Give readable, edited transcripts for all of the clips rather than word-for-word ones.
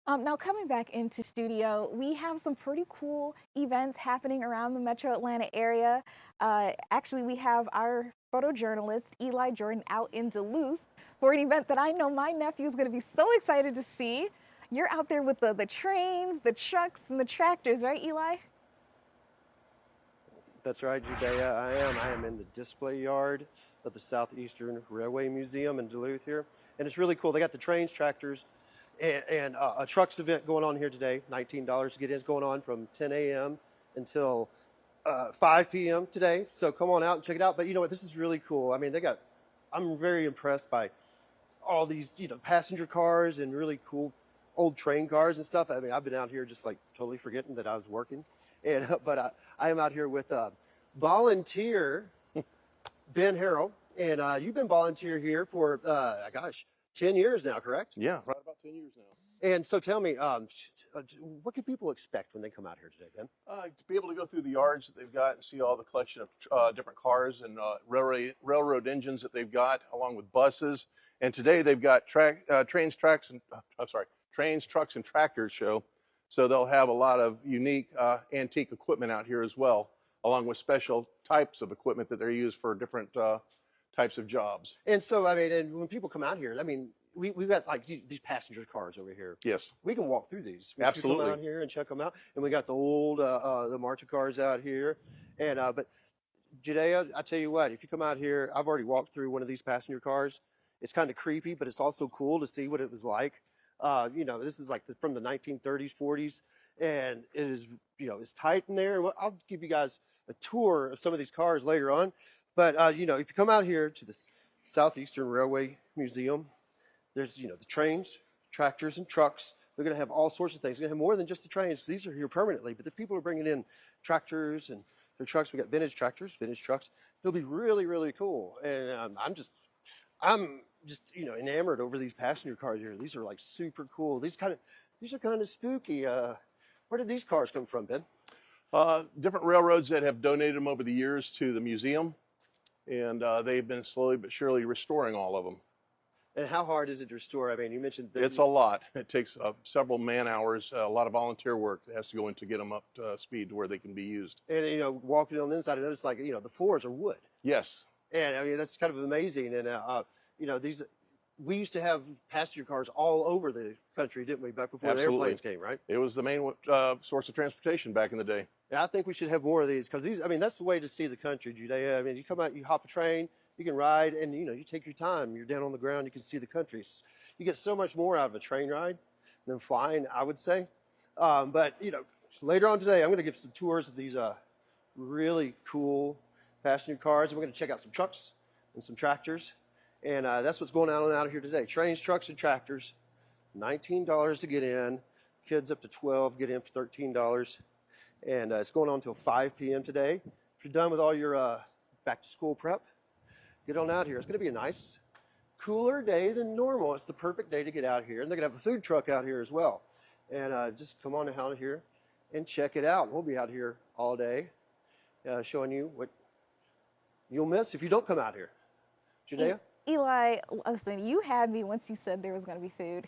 Now coming back into studio, we have some pretty cool events happening around the Metro Atlanta area. Actually, we have our photojournalist Eli Jordan out in Duluth for an event that I know my nephew is going to be so excited to see. You're out there with the trains, the trucks, and the tractors, right, Eli? That's right, Judea. I am in the display yard of the Southeastern Railway Museum in Duluth here. And it's really cool. They got the trains, tractors, and a trucks event going on here today. $19 to get in. It's going on from 10 a.m. until 5 p.m. today. So come on out and check it out. But you know what? This is really cool. I mean, I'm very impressed by all these, passenger cars and really cool old train cars and stuff. I mean, I've been out here just like totally forgetting that I was working. And I am out here with volunteer Ben Harrell, and you've been volunteer here for 10 years now, correct? Yeah, right about 10 years now. And so tell me, what can people expect when they come out here today, Ben? To be able to go through the yards that they've got and see all the collection of different cars and railroad engines that they've got, along with buses. And today they've got trains, trucks, and tractors show. So they'll have a lot of unique antique equipment out here as well, along with special types of equipment that they're used for different types of jobs. And so, I mean, and when people come out here, I mean, we've got like these passenger cars over here. Yes. We can walk through these. Absolutely. We can come out here and check them out. And we got the old, the Marta cars out here. And, but Judea, I tell you what, if you come out here, I've already walked through one of these passenger cars. It's kind of creepy, but it's also cool to see what it was like. This is like from the 1930s, 40s, and it is, it's tight in there. Well, I'll give you guys a tour of some of these cars later on. But, if you come out here to the Southeastern Railway Museum, there's, the trains, tractors, and trucks. They're going to have all sorts of things. They're going to have more than just the trains, because these are here permanently. But the people are bringing in tractors and their trucks. We got vintage tractors, vintage trucks. It'll be really, really cool. And I'm just enamored over these passenger cars here. These are like super cool. These are kind of spooky. Where did these cars come from, Ben? Different railroads that have donated them over the years to the museum, and they've been slowly but surely restoring all of them. And how hard is it to restore? I mean, you mentioned that It's a lot. It takes several man hours, a lot of volunteer work that has to go in to get them up to speed to where they can be used. And walking on the inside, I noticed like the floors are wood. Yes. And I mean that's kind of amazing. And we used to have passenger cars all over the country, didn't we? Back before Absolutely. the airplanes came, right? It was the main source of transportation back in the day. Yeah, I think we should have more of these, because that's the way to see the country, Judea. I mean, you come out, you hop a train, you can ride, and you take your time. You're down on the ground, you can see the country. You get so much more out of a train ride than flying, I would say. But later on today, I'm going to give some tours of these really cool passenger cars, and we're going to check out some trucks and some tractors. And that's what's going on out of here today. Trains, trucks, and tractors. $19 to get in. Kids up to 12 get in for $13. And it's going on until 5 p.m. today. If you're done with all your back-to-school prep, get on out here. It's going to be a nice, cooler day than normal. It's the perfect day to get out here. And they're going to have a food truck out here as well. And just come on out here and check it out. We'll be out here all day showing you what you'll miss if you don't come out here. Judea? Eli, listen, you had me once you said there was going to be food.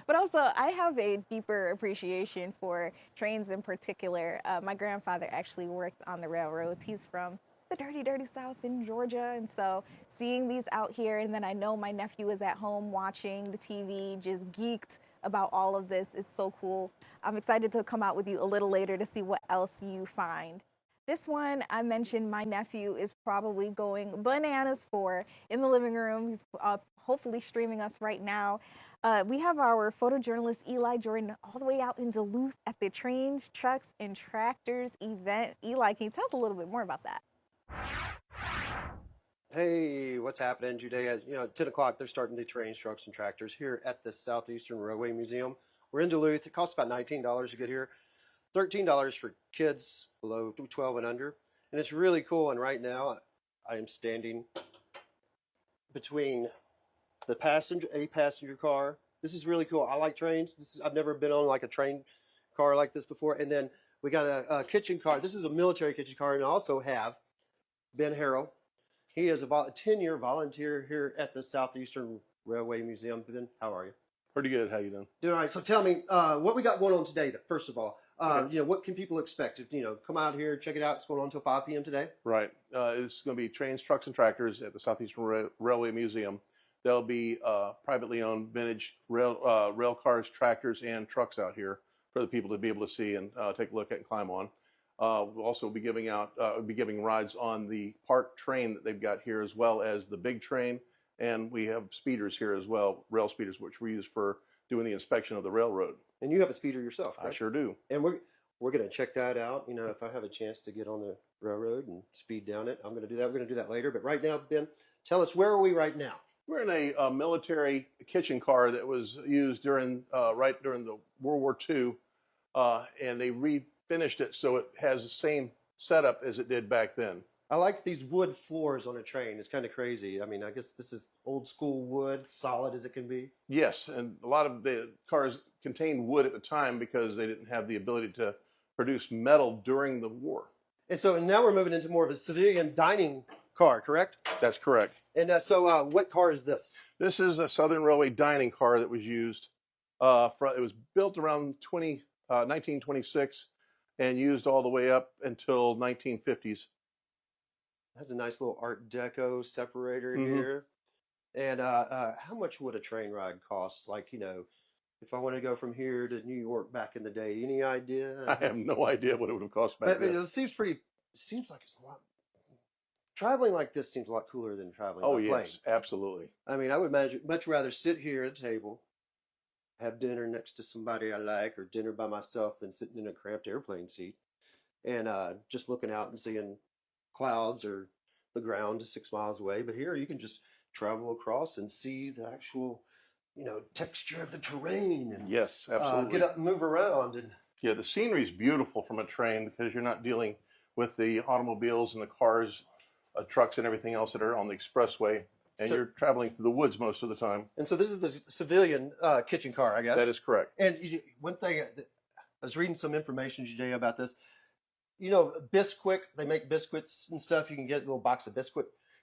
But also, I have a deeper appreciation for trains in particular. My grandfather actually worked on the railroads. He's from the dirty, dirty South in Georgia. And so seeing these out here, and then I know my nephew is at home watching the TV, just geeked about all of this. It's so cool. I'm excited to come out with you a little later to see what else you find. This one, I mentioned my nephew is probably going bananas for in the living room. He's hopefully streaming us right now. We have our photojournalist Eli Jordan all the way out in Duluth at the Trains, Trucks, and Tractors event. Eli, can you tell us a little bit more about that? Hey, what's happening, Judea? At 10 o'clock, they're starting the trains, trucks, and tractors here at the Southeastern Railway Museum. We're in Duluth. It costs about $19 to get here. $13 for kids below 12 and under. And it's really cool. And right now, I am standing between a passenger car. This is really cool. I like trains. I've never been on like a train car like this before. And then we got a kitchen car. This is a military kitchen car. And I also have Ben Harrell. He is a 10-year volunteer here at the Southeastern Railway Museum. Ben, how are you? Pretty good. How you doing? Doing all right. So tell me, what we got going on today, first of all. Okay. What can people expect? Come out here, check it out. It's going on until 5 p.m. today. Right. It's going to be trains, trucks, and tractors at the Southeastern Railway Museum. There'll be privately owned vintage rail cars, tractors, and trucks out here for the people to be able to see and take a look at and climb on. We'll also be giving rides on the park train that they've got here, as well as the big train, and we have speeders here as well, rail speeders, which we use for doing the inspection of the railroad. And you have a speeder yourself, I right? sure do. And we're going to check that out. If I have a chance to get on the railroad and speed down it, I'm going to do that. We're going to do that later. But right now, Ben, tell us, where are we right now? We're in a military kitchen car that was used during the World War II, and they refinished it so it has the same setup as it did back then. I like these wood floors on a train. It's kind of crazy. I mean, I guess this is old school wood, solid as it can be. Yes, and a lot of the cars contained wood at the time because they didn't have the ability to produce metal during the war. And now we're moving into more of a civilian dining car, correct? That's correct. And so what car is this? This is a Southern Railway dining car that was used. It was built around 1926 and used all the way up until 1950s. Has a nice little Art Deco separator Mhm. here. And how much would a train ride cost? Like, if I want to go from here to New York back in the day, any idea? I have no idea what it would have cost back But then. it seems like it's a lot. Traveling like this seems a lot cooler than traveling Oh, by plane. yes, absolutely. I mean, I would much rather sit here at a table, have dinner next to somebody I like, or dinner by myself than sitting in a cramped airplane seat and just looking out and seeing clouds or the ground 6 miles away. But here you can just travel across and see the actual, texture of the terrain and Yes, absolutely. get up and move around. And Yeah, the scenery is beautiful from a train because you're not dealing with the automobiles and the cars, trucks, and everything else that are on the expressway, and So- you're traveling through the woods most of the time. And so this is the civilian kitchen car, I guess. That is correct. And one thing, I was reading some information, Judayah, about this. Bisquick, they make biscuits and stuff. You can get a little box of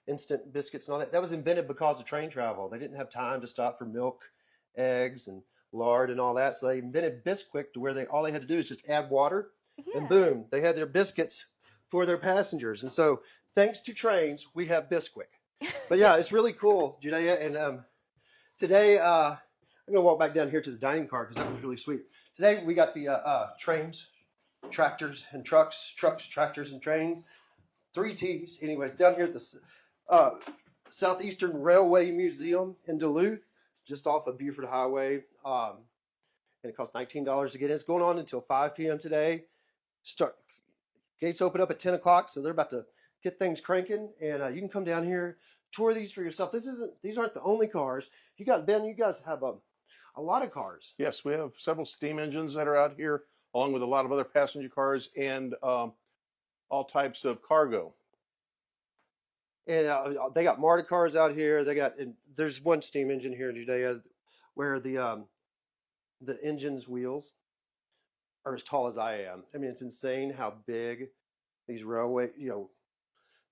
instant biscuits and all that. That was invented because of train travel. They didn't have time to stop for milk, eggs, and lard and all that. So they invented Bisquick to where all they had to do is just add water, and boom, they had their biscuits for their passengers. And so thanks to trains, we have Bisquick. But yeah, it's really cool, Judayah. And today, I'm going to walk back down here to the dining car because that was really sweet. Today, we got the trains, tractors, and trucks, tractors, and trains. 3 T's. Anyways, down here at the Southeastern Railway Museum in Duluth, just off of Buford Highway. And it costs $19 to get in. It's going on until 5 p.m. today. Gates open up at 10 o'clock, so they're about to get things cranking. And you can come down here, tour these for yourself. These aren't the only cars. Ben, you guys have a lot of cars. Yes, we have several steam engines that are out here, along with a lot of other passenger cars and all types of cargo. And they got MARTA cars out here. And there's one steam engine here in Judayah where the engine's wheels are as tall as I am. I mean, it's insane how big these railway,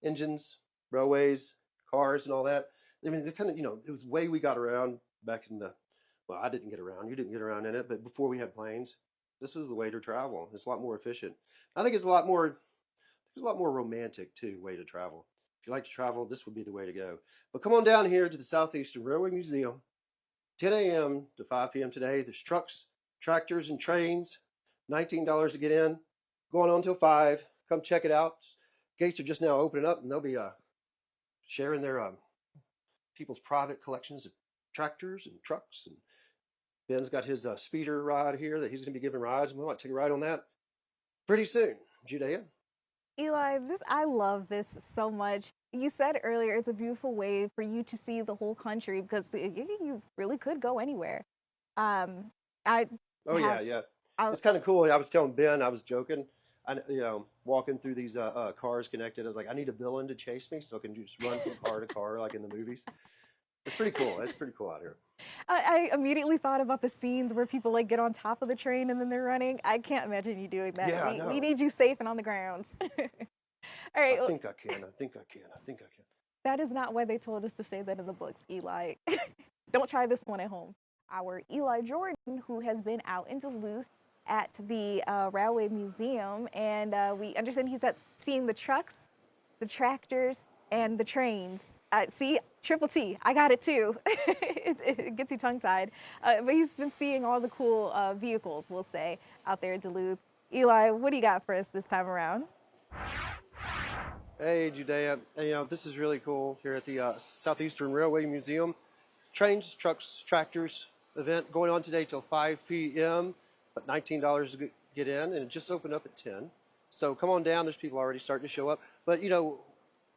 engines, railways, cars, and all that. I mean, they're kind of, it was the way we got around back well, I didn't get around. You didn't get around in it, but before we had planes, this was the way to travel. It's a lot more efficient. I think it's a lot more romantic too, way to travel. If you like to travel, this would be the way to go. But come on down here to the Southeastern Railway Museum, 10 a.m. to 5 p.m. today. There's trucks, tractors, and trains. $19 to get in. Going on till 5. Come check it out. Gates are just now opening up, and they'll be sharing their people's private collections of tractors and trucks. And Ben's got his speeder ride here that he's going to be giving rides, and we might take a ride on that pretty soon. Judayah? Eli, I love this so much. You said earlier it's a beautiful way for you to see the whole country because you really could go anywhere. Yeah. It's kind of cool. I was telling Ben, I was joking. Walking through these cars connected, I was like, I need a villain to chase me so I can just run from car to car like in the movies. It's pretty cool. It's pretty cool out here. I immediately thought about the scenes where people get on top of the train and then they're running. I can't imagine you doing that. Yeah, we need you safe and on the grounds. All right. I think I can. That is not why they told us to say that in the books, Eli. Don't try this one at home. our Eli Jordan, who has been out in Duluth at the Railway Museum, and we understand he's at seeing the trucks, the tractors, and the trains. See, triple T, I got it too. It gets you tongue-tied. But he's been seeing all the cool vehicles, we'll say, out there in Duluth. Eli, what do you got for us this time around? Hey, Judayah. You know, this is really cool here at the Southeastern Railway Museum. Trains, trucks, tractors event going on today till 5 p.m., but $19 to get in, and it just opened up at 10. So come on down. There's people already starting to show up. But, you know,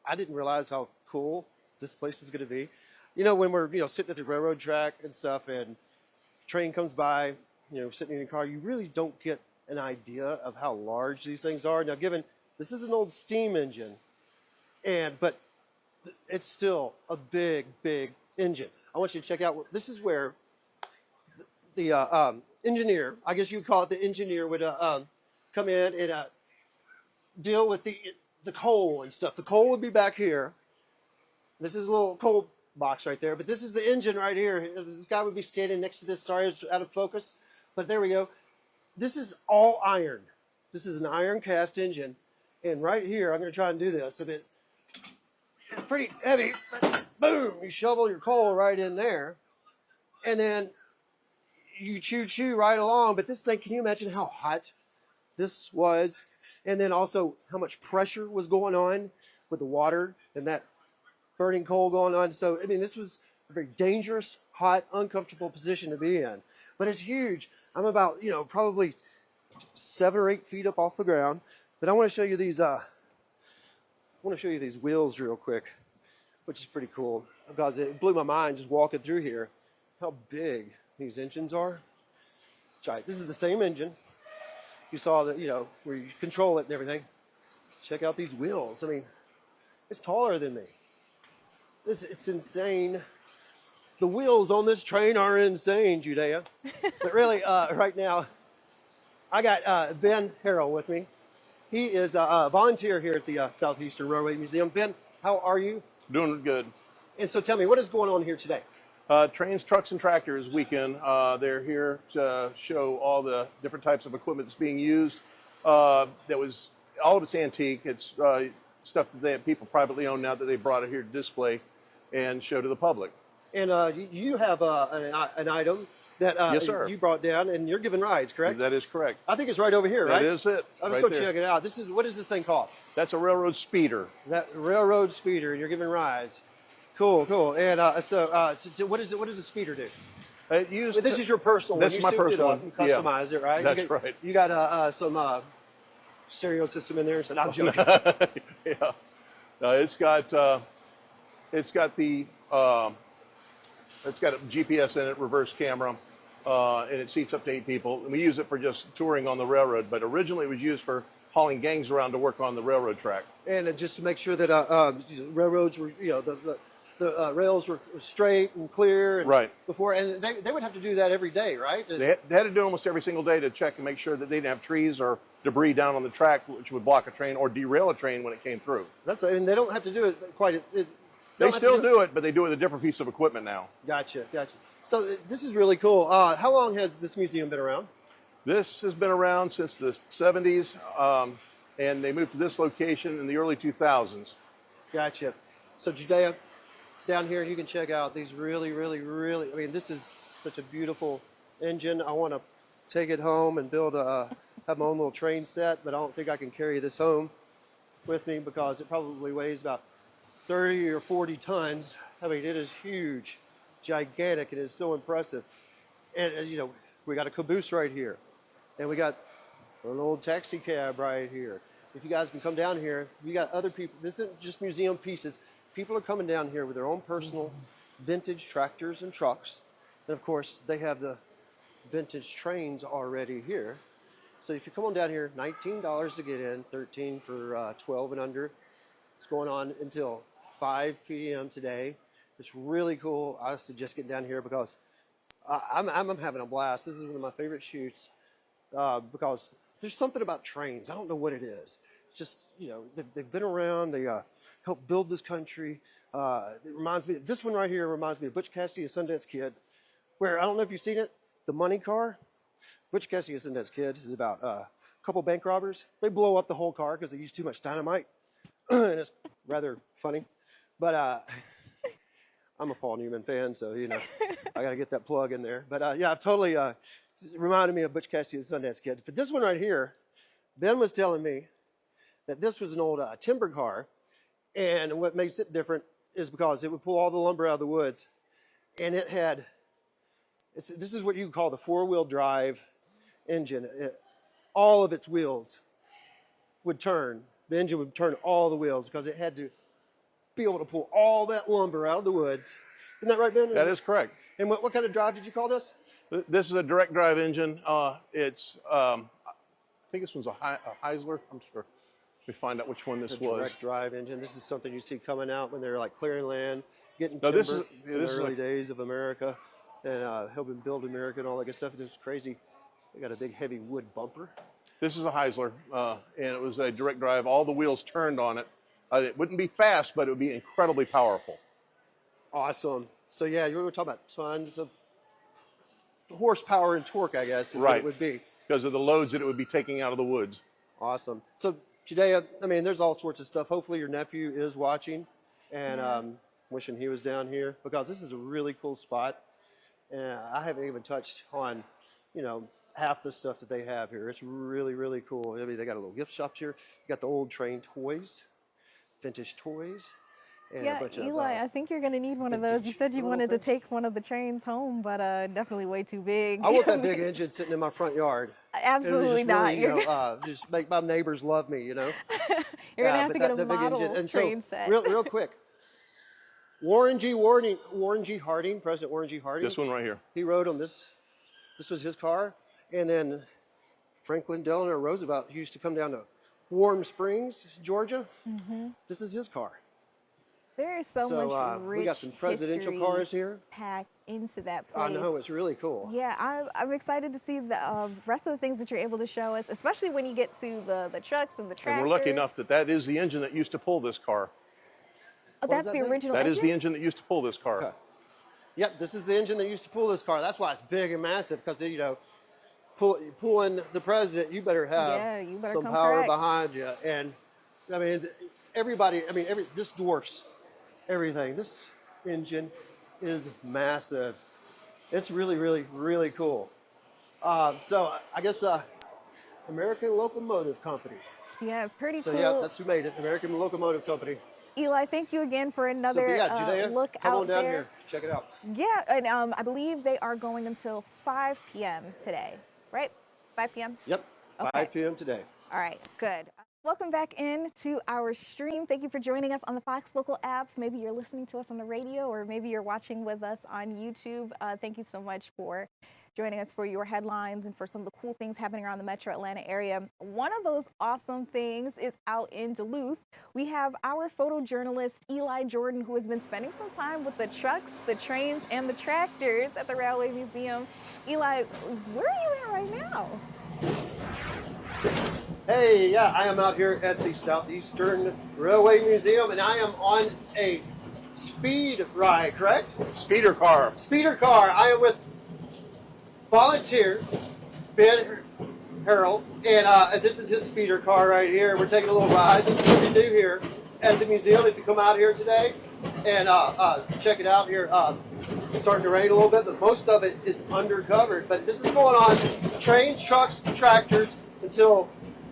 I didn't realize how cool this place is going to be. You know, when we're, sitting at the railroad track and stuff, and train comes by, sitting in your car, you really don't get an idea of how large these things are. Now, given this is an old steam engine, but it's still a big, big engine. I want you to check out, this is where the engineer, I guess you would call it the engineer, would come in and deal with the coal and stuff. The coal would be back here. This is a little coal box right there, but this is the engine right here. This guy would be standing next to this. Sorry, it's out of focus, but there we go. This is all iron. This is an iron cast engine. And right here, I'm going to try and do this. It's pretty heavy. Boom, you shovel your coal right in there. And then you chew right along. But this thing, can you imagine how hot this was? And then also how much pressure was going on with the water and that burning coal going on. So, I mean, this was a very dangerous, hot, uncomfortable position to be in. But it's huge. I'm about, probably 7 or 8 feet up off the ground. But I want to show you these. Wheels real quick, which is pretty cool because it blew my mind just walking through here how big these engines are. Right, this is the same engine. You saw that, where you control it and everything. Check out these wheels. I mean, it's taller than me. It's insane. The wheels on this train are insane, Judayah. But really, right now, I got Ben Harrell with me. He is a volunteer here at the Southeastern Railway Museum. Ben, how are you? Doing good. And so tell me, what is going on here today? Trains, trucks, and tractors weekend. They're here to show all the different types of equipment that's being used. All of it's antique. It's stuff that people privately own now that they brought it here to display and show to the public. And you have an item that yes, sir. You brought down, and you're giving rides, correct? That is correct. I think it's right over here, right? That is it. Let's go check it out. What is this thing called? That's a railroad speeder. That railroad speeder, and you're giving rides. Cool. And so what does the speeder do? This is your personal one. This is my personal one. You customized it, right? That's right. You got some stereo system in there, so I'm joking. Yeah. It's got a GPS in it, reverse camera, and it seats up to 8 people. And we use it for just touring on the railroad, but originally it was used for hauling gangs around to work on the railroad track. And just to make sure that railroads were, the rails were straight and clear. And right. Before, and they would have to do that every day, right? They had to do it almost every single day to check and make sure that they didn't have trees or debris down on the track, which would block a train or derail a train when it came through. And they don't have to do it quite. They still do it, but they do it with a different piece of equipment now. Gotcha. So this is really cool. How long has this museum been around? This has been around since the 70s, and they moved to this location in the early 2000s. Gotcha. So Judayah, down here you can check out these really, I mean, this is such a beautiful engine. I want to take it home and have my own little train set, but I don't think I can carry this home with me because it probably weighs about 30 or 40 tons. I mean, it is huge, gigantic. It is so impressive. And we got a caboose right here. And we got an old taxi cab right here. If you guys can come down here, we got other people. This isn't just museum pieces. People are coming down here with their own personal vintage tractors and trucks. And of course, they have the vintage trains already here. So if you come on down here, $19 to get in, $13 for 12 and under. It's going on until 5 p.m. today. It's really cool. I suggest getting down here because I'm having a blast. This is one of my favorite shoots because there's something about trains. I don't know what it is. Just, they've been around. They helped build this country. It reminds me, this one right here reminds me of Butch Cassidy, a Sundance Kid. where, I don't know if you've seen it, the money car. Butch Cassidy and his kid is about a couple bank robbers. They blow up the whole car because they use too much dynamite. And it's rather funny. But I'm a Paul Newman fan, so, you know, I got to get that plug in there. But yeah, I've totally reminded me of Butch Cassidy and Sundance Kid. But this one right here, Ben was telling me that this was an old timber car. And what makes it different is because it would pull all the lumber out of the woods. And it had, this is what you call the four-wheel drive engine. All of its wheels would turn. The engine would turn all the wheels because it had to be able to pull all that lumber out of the woods. Isn't that right, Ben? That is correct. And what kind of drive did you call this? This is a direct drive engine. It's, I think this one's a Heisler. I'm sure. Let me find out which one this was. Direct drive engine. This is something you see coming out when they're like clearing land, getting timber in the early days of America, and helping build America and all that good stuff. It's crazy. They got a big heavy wood bumper. This is a Heisler, and it was a direct drive. All the wheels turned on it. It wouldn't be fast, but it would be incredibly powerful. Awesome. So yeah, you were talking about tons of horsepower and torque, I guess, is right. what it would be. Because of the loads that it would be taking out of the woods. Awesome. So Judayah, I mean, there's all sorts of stuff. Hopefully your nephew is watching, and wishing he was down here, because this is a really cool spot. And I haven't even touched on, you know, half the stuff that they have here. It's really, really cool. I mean, they got a little gift shop here. You got the old train toys, vintage toys. And yeah, a bunch Eli, of, I think you're going to need one of those. You said you wanted to take one of the trains home, but definitely way too big. I want that big engine sitting in my front yard. Absolutely not. Really, you know, just make my neighbors love me, you know. You're going to have to get a model train set. Real quick. Warren G. Harding, President Warren G. Harding. This one right here. He rode on this. This was his car. And then Franklin Delano Roosevelt used to come down to Warm Springs, Georgia. This is his car. There is so much rich we got some presidential cars here packed into that place. I know, it's really cool. Yeah, I'm excited to see the rest of the things that you're able to show us, especially when you get to the trucks and the tractors. And we're lucky enough that is the engine that used to pull this car. Oh, that's the original engine? That is the engine that used to pull this car. Okay. Yep, this is the engine that used to pull this car. That's why it's big and massive, because, you know, pulling the president, you better have some power behind you. And, I mean, everybody, I mean, this dwarfs everything. This engine is massive. It's really, really, really cool. So I guess American Locomotive Company. Yeah, pretty cool. So yeah, that's who made it, American Locomotive Company. Eli, thank you again for another Judayah, look come out on down there. here, check it out. Yeah, and I believe they are going until 5 p.m. today, right? 5 p.m.? Yep, okay. 5 p.m. today. All right, good. Welcome back in to our stream. Thank you for joining us on the Fox Local app. Maybe you're listening to us on the radio, or maybe you're watching with us on YouTube. Thank you so much for joining us for your headlines and for some of the cool things happening around the metro Atlanta area. One of those awesome things is out in Duluth. We have our photojournalist Eli Jordan, who has been spending some time with the trucks, the trains, and the tractors at the Railway Museum. Eli, where are you at right now? Hey, yeah, I am out here at the Southeastern Railway Museum, and I am on a speed ride, correct? Speeder car. Speeder car. I am with volunteer Ben Harrell, and this is his speeder car right here. We're taking a little ride. This is what we do here at the museum. If you come out here today and check it out here, it's starting to rain a little bit, but most of it is undercovered. But this is going on trains, trucks, tractors until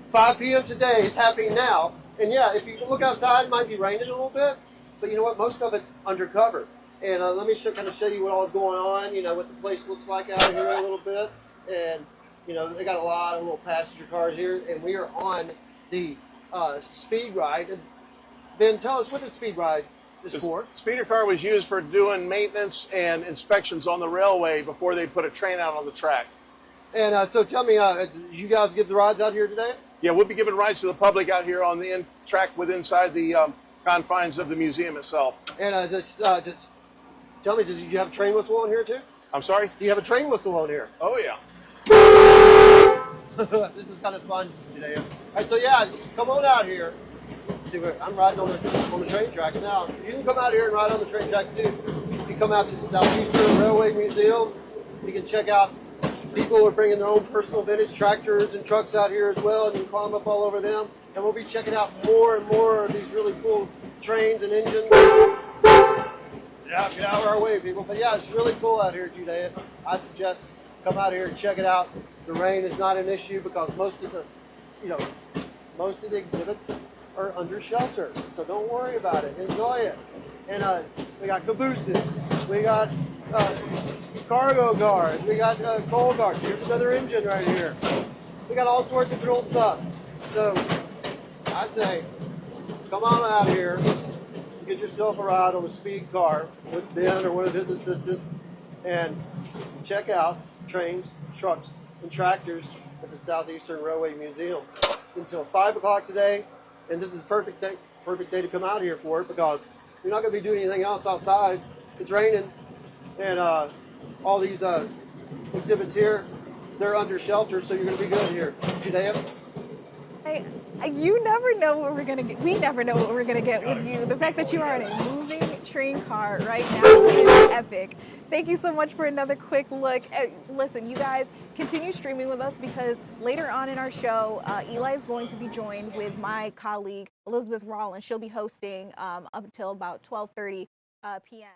5 p.m. today. It's happening now. And yeah, if you look outside, it might be raining a little bit, but you know what? Most of it's undercover. And let me kind of show you what all is going on, you know, what the place looks like out here a little bit. And, you know, they got a lot of little passenger cars here, and we are on the speed ride. And Ben, tell us what the speed ride is for. Speeder car was used for doing maintenance and inspections on the railway before they put a train out on the track. And so tell me, did you guys give the rides out here today? Yeah, we'll be giving rides to the public out here on the track inside the confines of the museum itself. And just tell me, do you have a train whistle on here too? I'm sorry? Do you have a train whistle on here? Oh, yeah. This is kind of fun today. All right, so yeah, come on out here. See, I'm riding on the train tracks now. You can come out here and ride on the train tracks too. If you come out to the Southeastern Railway Museum, You can check out, people are bringing their own personal vintage tractors and trucks out here as well, and you can climb up all over them. And we'll be checking out more and more of these really cool trains and engines. Yeah, get out of our way, people. But yeah, it's really cool out here at Judayah. I suggest come out here and check it out. The rain is not an issue because most of the exhibits are under shelter. So don't worry about it. Enjoy it. And we got cabooses. We got cargo cars. We got coal cars. Here's another engine right here. We got all sorts of cool stuff. So I say, come on out here. Get yourself a ride on a speed car with Ben or one of his assistants and check out trains, trucks, and tractors at the Southeastern Railway Museum until 5 o'clock today. And this is perfect day to come out here for it because you're not going to be doing anything else outside. It's raining, and all these exhibits here, they're under shelter, so you're going to be good here. Judayah? You never know what we're gonna get. We never know what we're gonna get with you. The fact that you are in a moving train car right now is epic. Thank you so much for another quick look. Listen, you guys, continue streaming with us because later on in our show, Eli is going to be joined with my colleague Elizabeth Rollins. She'll be hosting up until about 12:30 p.m.